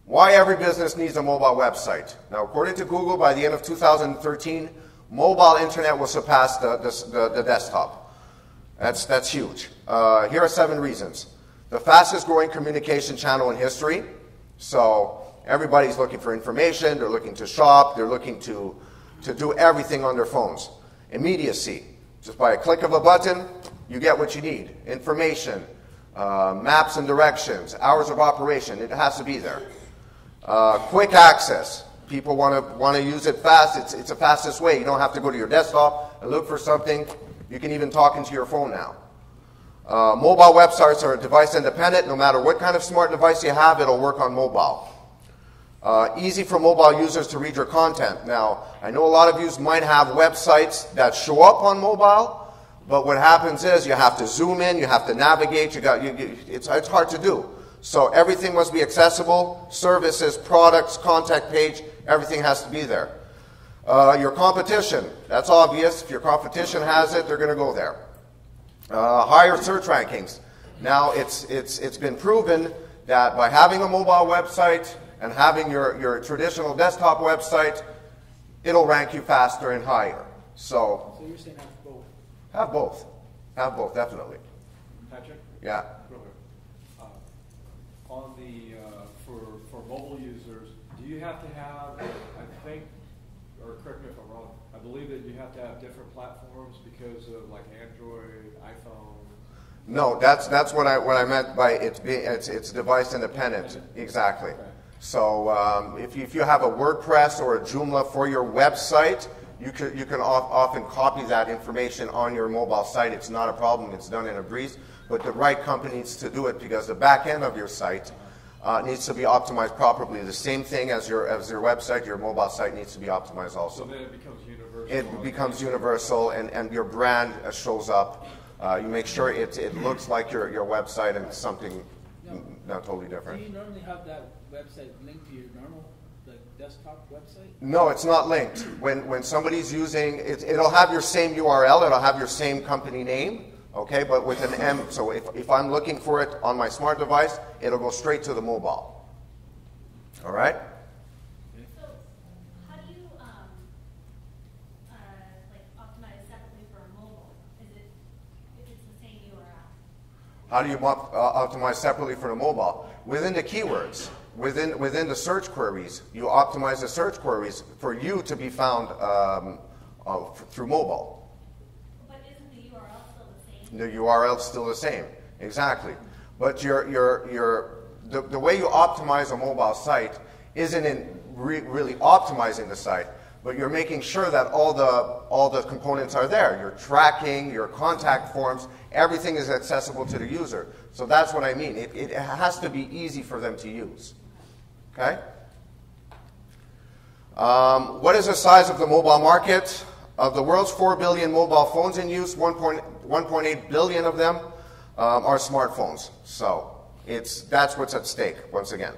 Why every business needs a mobile website. Now, according to Google, by the end of 2013, mobile internet will surpass the desktop. That's huge. Here are 7 reasons. The fastest growing communication channel in history. So everybody's looking for information, they're looking to shop, they're looking to do everything on their phones. Immediacy. Just by a click of a button, you get what you need. Information, maps and directions, hours of operation, it has to be there. Quick access. People want to use it fast. It's the fastest way. You don't have to go to your desktop and look for something. You can even talk into your phone now. Mobile websites are device independent. No matter what kind of smart device you have, it'll work on mobile. Easy for mobile users to read your content. Now, I know a lot of you might have websites that show up on mobile, but what happens is you have to zoom in, you have to navigate, it's hard to do. So everything must be accessible, services, products, contact page, everything has to be there. Your competition, that's obvious. If your competition has it, they're going to go there. Higher search rankings. Now, it's been proven that by having a mobile website and having your traditional desktop website, it'll rank you faster and higher. So you're saying have both? Have both. Have both, definitely. Patrick? Yeah. On the, for mobile users, do you have to have, I think, or correct me if I'm wrong, I believe that you have to have different platforms because of like Android, iPhone? No, that's what I meant by it's device independent. Exactly. Okay. So if you have a WordPress or a Joomla for your website, you can often copy that information on your mobile site. It's not a problem. It's done in a breeze. But the right company needs to do it because the back end of your site needs to be optimized properly. The same thing as your website, your mobile site needs to be optimized also. So then it becomes universal. It becomes universal, and your brand shows up. You make sure it looks like your website and something not totally different. Do you normally have that website linked to your normal desktop website? No, it's not linked. When somebody's using it, it'll have your same URL. It'll have your same company name. Okay, but with an M, so if I'm looking for it on my smart device, it'll go straight to the mobile. All right? So, how do you like optimize separately for a mobile? Is it if it's the same URL? How do you optimize separately for the mobile? Within the keywords, within the search queries, you optimize the search queries for you to be found through mobile. The URL is still the same, exactly. But the way you optimize a mobile site isn't in really optimizing the site, but you're making sure that all the components are there. Your tracking, your contact forms, everything is accessible to the user. So that's what I mean. It has to be easy for them to use. Okay? What is the size of the mobile market? Of the world's 4 billion mobile phones in use, 1.8 billion of them are smartphones. So that's what's at stake, once again.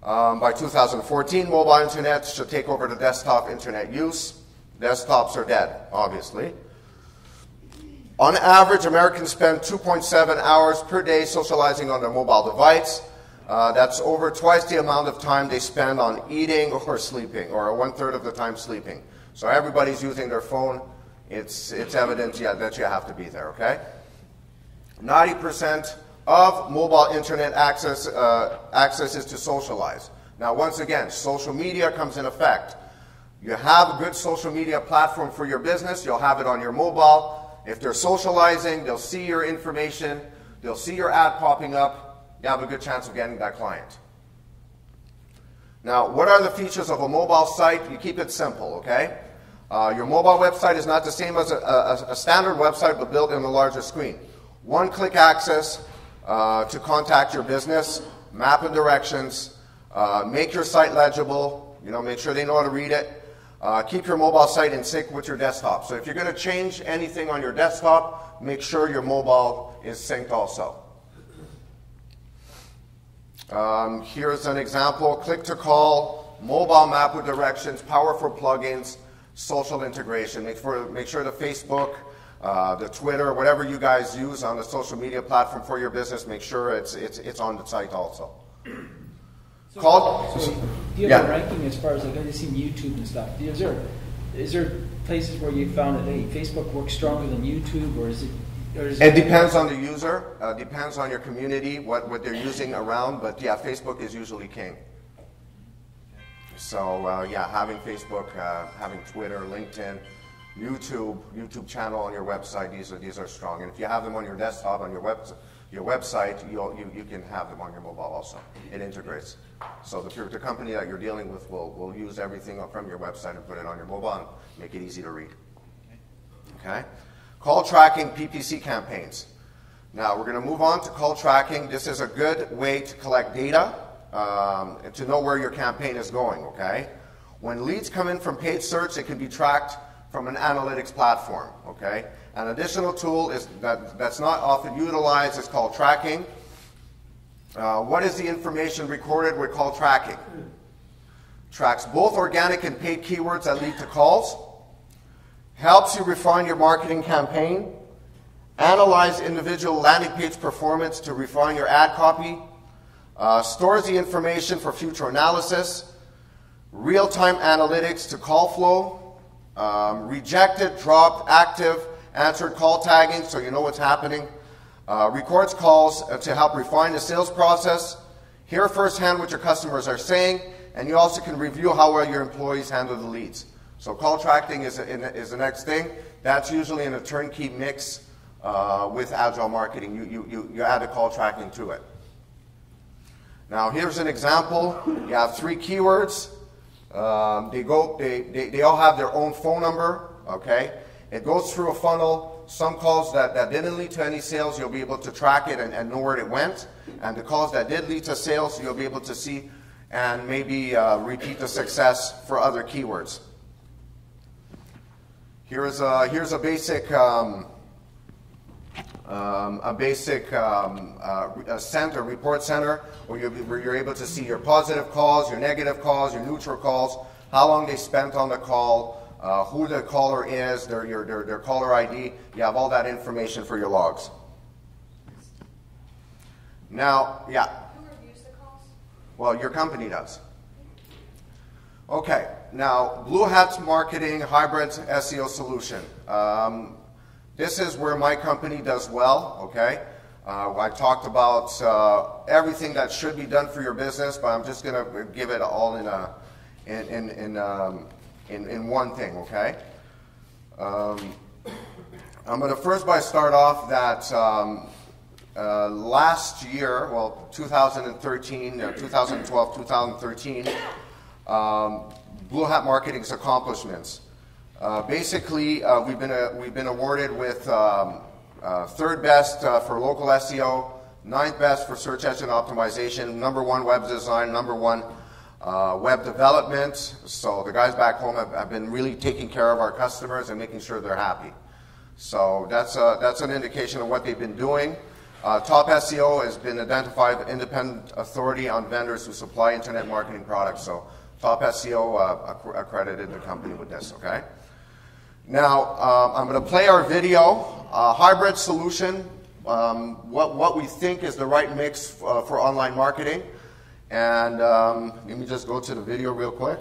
By 2014, mobile internet should take over the desktop internet use. Desktops are dead, obviously. On average, Americans spend 2.7 hours per day socializing on their mobile device. That's over twice the amount of time they spend on eating or sleeping, or 1/3 of the time sleeping. So everybody's using their phone. It's evident that you have to be there, okay? 90% of mobile internet access is to socialize. Now, once again, social media comes in effect. You have a good social media platform for your business. You'll have it on your mobile. If they're socializing, they'll see your information. They'll see your ad popping up. You have a good chance of getting that client. Now, what are the features of a mobile site? You keep it simple, okay? Your mobile website is not the same as a standard website, but built in a larger screen. One-click access to contact your business, map and directions, make your site legible, make sure they know how to read it. Keep your mobile site in sync with your desktop. So if you're going to change anything on your desktop, make sure your mobile is synced also. Here's an example. Click to call, mobile map with directions, powerful plugins, social integration. Make sure the Facebook, the Twitter, whatever you guys use on the social media platform for your business, make sure it's on the site also. Called. So do you have a ranking as far as, like, I've seen YouTube and stuff? Is there places where you found that, hey, Facebook works stronger than YouTube, or is it? It depends on the user, depends on your community, what they're using around, but yeah, Facebook is usually king. So yeah, having Facebook, having Twitter, LinkedIn, YouTube channel on your website, these are strong. And if you have them on your desktop, on your website, you can have them on your mobile also. It integrates. So the company that you're dealing with will use everything from your website and put it on your mobile and make it easy to read. Okay? Call tracking PPC campaigns. Now we're going to move on to call tracking. This is a good way to collect data and to know where your campaign is going. Okay? When leads come in from paid search, it can be tracked from an analytics platform. Okay? An additional tool is that's not often utilized is call tracking. What is the information recorded with call tracking? Tracks both organic and paid keywords that lead to calls. Helps you refine your marketing campaign, analyze individual landing page performance to refine your ad copy, stores the information for future analysis, real-time analytics to call flow, rejected, dropped, active, answered call tagging so you know what's happening, records calls to help refine the sales process, hear firsthand what your customers are saying, and you also can review how well your employees handle the leads. So call tracking is the next thing. That's usually in a turnkey mix with agile marketing. You add the call tracking to it. Now here's an example. You have 3 keywords. They all have their own phone number. Okay. It goes through a funnel. Some calls that didn't lead to any sales, you'll be able to track it and know where it went. And the calls that did lead to sales, you'll be able to see and maybe repeat the success for other keywords. Here's a basic report center where you're able to see your positive calls, your negative calls, your neutral calls, how long they spent on the call, who the caller is, their caller ID. You have all that information for your logs. Now, yeah. Who reviews the calls? Well, your company does. Okay, now Blue Hat's marketing hybrid SEO solution. This is where my company does well. Okay, I talked about everything that should be done for your business, but I'm just going to give it all in one thing. Okay, I'm going to first start off that last year, well, 2013, 2012, 2013. Blue Hat Marketing's accomplishments. Basically, we've been awarded with 3rd best for local SEO, 9th best for search engine optimization, #1 web design, #1 web development. So the guys back home have been really taking care of our customers and making sure they're happy. So that's an indication of what they've been doing. Top SEO has been identified independent authority on vendors who supply internet marketing products. So Top SEO accredited the company with this, okay? Now, I'm going to play our video, hybrid solution, what we think is the right mix for online marketing. And let me just go to the video real quick.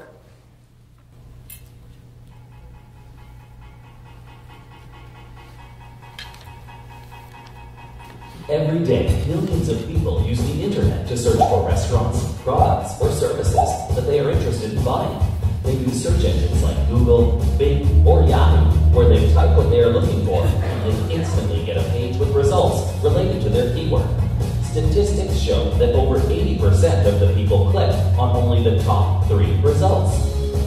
Every day, millions of people use the internet to search for restaurants, products, or services that they are interested in buying. They use search engines like Google, Bing, or Yahoo, where they type what they are looking for, and they instantly get a page with results related to their keyword. Statistics show that over 80% of the people click on only the top 3 results.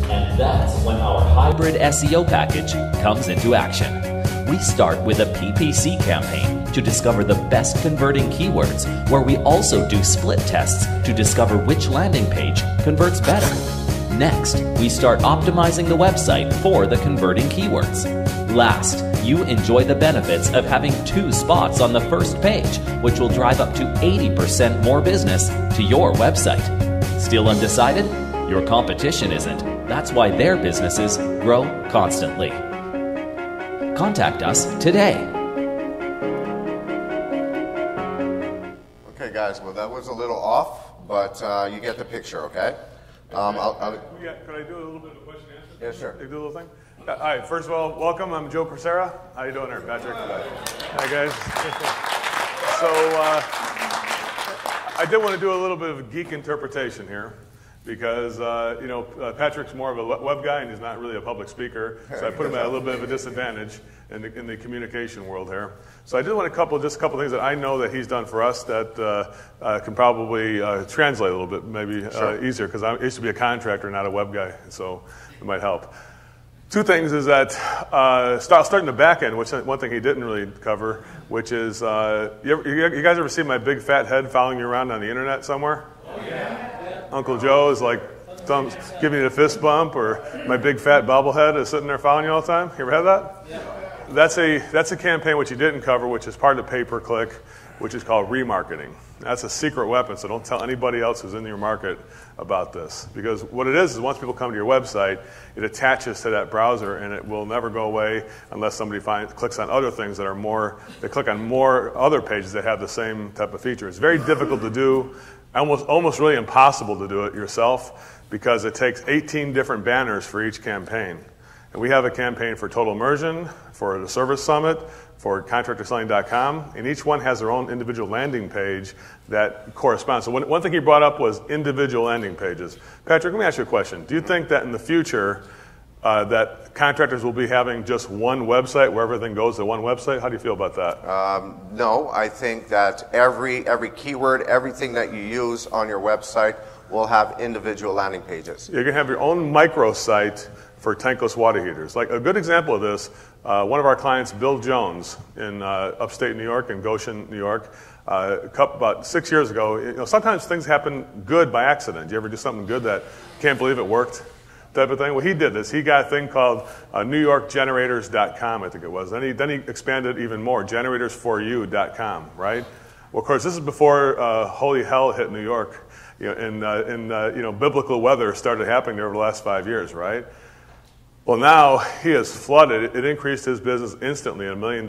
And that's when our hybrid SEO package comes into action. We start with a PPC campaign to discover the best converting keywords, where we also do split tests to discover which landing page converts better. Next, we start optimizing the website for the converting keywords. Last, you enjoy the benefits of having 2 spots on the first page, which will drive up to 80% more business to your website. Still undecided? Your competition isn't. That's why their businesses grow constantly. Contact us today. Okay, guys, well, that was a little off, but you get the picture, okay? Could I do a little bit of a question and answer? Yeah, sure. Can you do a little thing? All right, first of all, welcome. I'm Joe Persera. How you doing there, Patrick? Hi, guys. So I did want to do a little bit of a geek interpretation here because, Patrick's more of a web guy and he's not really a public speaker, so I put him at a little bit of a disadvantage in the communication world here. So I did want just a couple things that I know that he's done for us that can probably translate a little bit, maybe easier, because I used to be a contractor, not a web guy, so it might help. Two things is that starting the back end, which is one thing he didn't really cover, which is you guys ever see my big fat head following you around on the internet somewhere? Oh, yeah. Uncle Joe is like giving you a fist bump, or my big fat bobblehead is sitting there following you all the time. You ever had that? Yeah. That's a campaign which you didn't cover, which is part of pay-per-click, which is called remarketing. That's a secret weapon, so don't tell anybody else who's in your market about this. Because what it is once people come to your website, it attaches to that browser, and it will never go away unless somebody clicks on other things that they click on more other pages that have the same type of feature. It's very difficult to do, almost really impossible to do it yourself, because it takes 18 different banners for each campaign. And we have a campaign for Total Immersion, for the Service Summit, for ContractorSelling.com, and each one has their own individual landing page that corresponds. So one thing he brought up was individual landing pages. Patrick, let me ask you a question. Do you think that in the future that contractors will be having just one website where everything goes to one website? How do you feel about that? No, I think that every keyword, everything that you use on your website will have individual landing pages. You're going to have your own microsite for tankless water heaters. Like a good example of this, one of our clients, Bill Jones, in upstate New York, in Goshen, New York, about 6 years ago. Sometimes things happen good by accident. You ever do something good that can't believe it worked, type of thing? Well, he did this. He got a thing called NewYorkGenerators.com, I think it was. Then he expanded even more, GeneratorsForYou.com, right? Well, of course, this is before holy hell hit New York, and biblical weather started happening there over the last 5 years, right? Well, now he has flooded. It increased his business instantly $1 million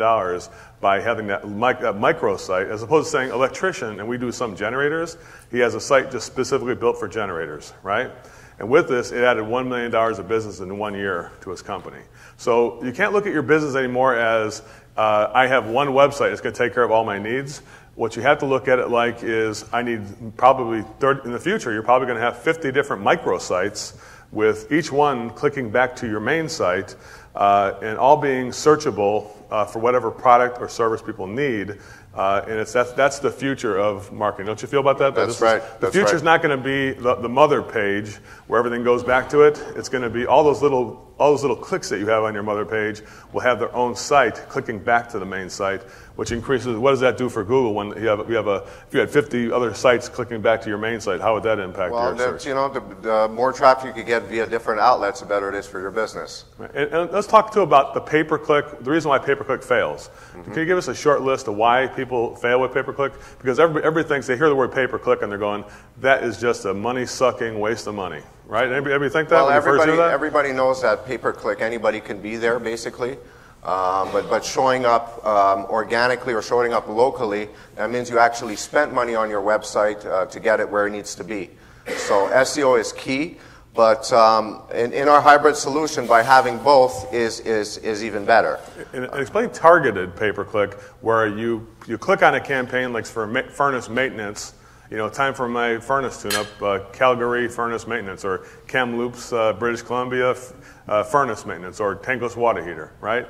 by having that microsite, as opposed to saying electrician, and we do some generators. He has a site just specifically built for generators, right? And with this, it added $1 million of business in 1 year to his company. So you can't look at your business anymore as I have one website. It's going to take care of all my needs. What you have to look at it like is I need probably in the future, you're probably going to have 50 different microsites with each one clicking back to your main site and all being searchable for whatever product or service people need. And that's the future of marketing. Don't you feel about that? That's right. The future is not going to be the mother page where everything goes back to it. It's going to be all those little clicks that you have on your mother page will have their own site clicking back to the main site, which increases. What does that do for Google when if you had 50 other sites clicking back to your main site? How would that impact your search? The more traffic you get via different outlets, the better it is for your business. Right. And let's talk too about the pay-per-click. The reason why pay-per-click fails. Mm-hmm. Can you give us a short list of why people fail with pay-per-click? Because everybody thinks they hear the word pay-per-click and they're going, that is just a money-sucking waste of money. Right? Anybody think that? Well, everybody knows that pay-per-click, anybody can be there, basically. But showing up organically or showing up locally, that means you actually spent money on your website to get it where it needs to be. So SEO is key, but in our hybrid solution, by having both is even better. And explain targeted pay-per-click, where you click on a campaign like for furnace maintenance. Time for my furnace tune-up, Calgary furnace maintenance, or Kamloops, British Columbia furnace maintenance, or tankless water heater, right?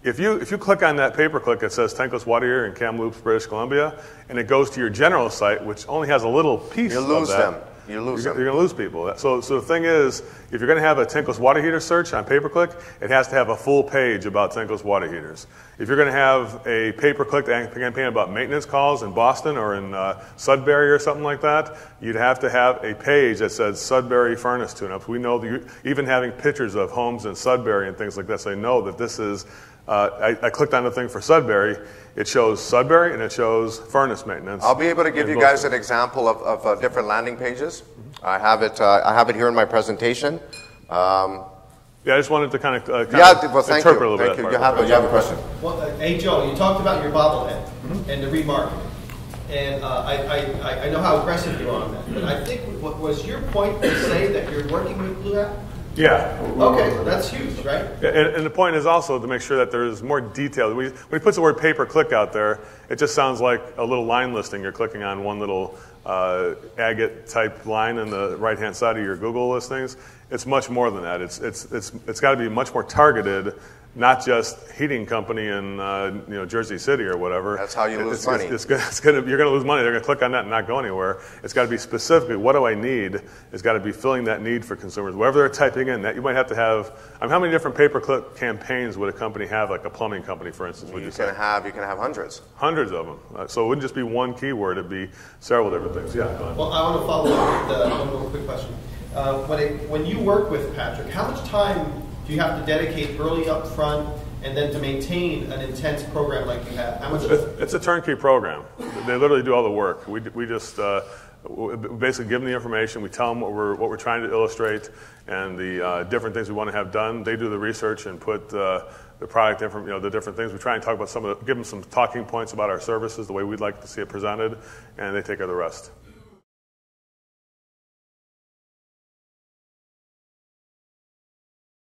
If you click on that pay-per-click that says tankless water heater in Kamloops, British Columbia, and it goes to your general site, which only has a little piece of that. You're going to lose people. So the thing is, if you're going to have a tankless water heater search on pay-per-click, it has to have a full page about tankless water heaters. If you're going to have a pay-per-click campaign about maintenance calls in Boston or in Sudbury or something like that, you'd have to have a page that says Sudbury furnace tune-ups. We know that even having pictures of homes in Sudbury and things like that, so they know that this is. I clicked on the thing for Sudbury. It shows Sudbury and it shows furnace maintenance. I'll be able to give you guys an example of different landing pages. I have it here in my presentation. I just wanted to kind of thank interpret you. a little bit. You have a question. Well, hey Joe, you talked about your bobblehead and the remarketing. And I know how aggressive you are on that, but I think, what was your point to say that you're working with Blue Hat? Yeah. Okay, that's huge, right? And the point is also to make sure that there's more detail. When he puts the word pay-per-click out there, it just sounds like a little line listing. You're clicking on one little agate-type line in the right-hand side of your Google listings. It's much more than that. It's got to be much more targeted, not just heating company in Jersey City or whatever. That's how you lose money. You're going to lose money. They're going to click on that and not go anywhere. It's got to be specifically, what do I need? It's got to be filling that need for consumers. Whatever they're typing in, that you might have to have. How many different pay-per-click campaigns would a company have, like a plumbing company, for instance? You can have hundreds. Hundreds of them. So it wouldn't just be one keyword. It'd be several different things. Yeah. Go ahead. Well, I want to follow up with one more quick question. When you work with Patrick, how much time do you have to dedicate early up front and then to maintain an intense program like you have? How much? It's a turnkey program. They literally do all the work. We just basically give them the information. We tell them what we're trying to illustrate and the different things we want to have done. They do the research and put the product, the different things. We try and talk about give them some talking points about our services, the way we'd like to see it presented, and they take care of the rest.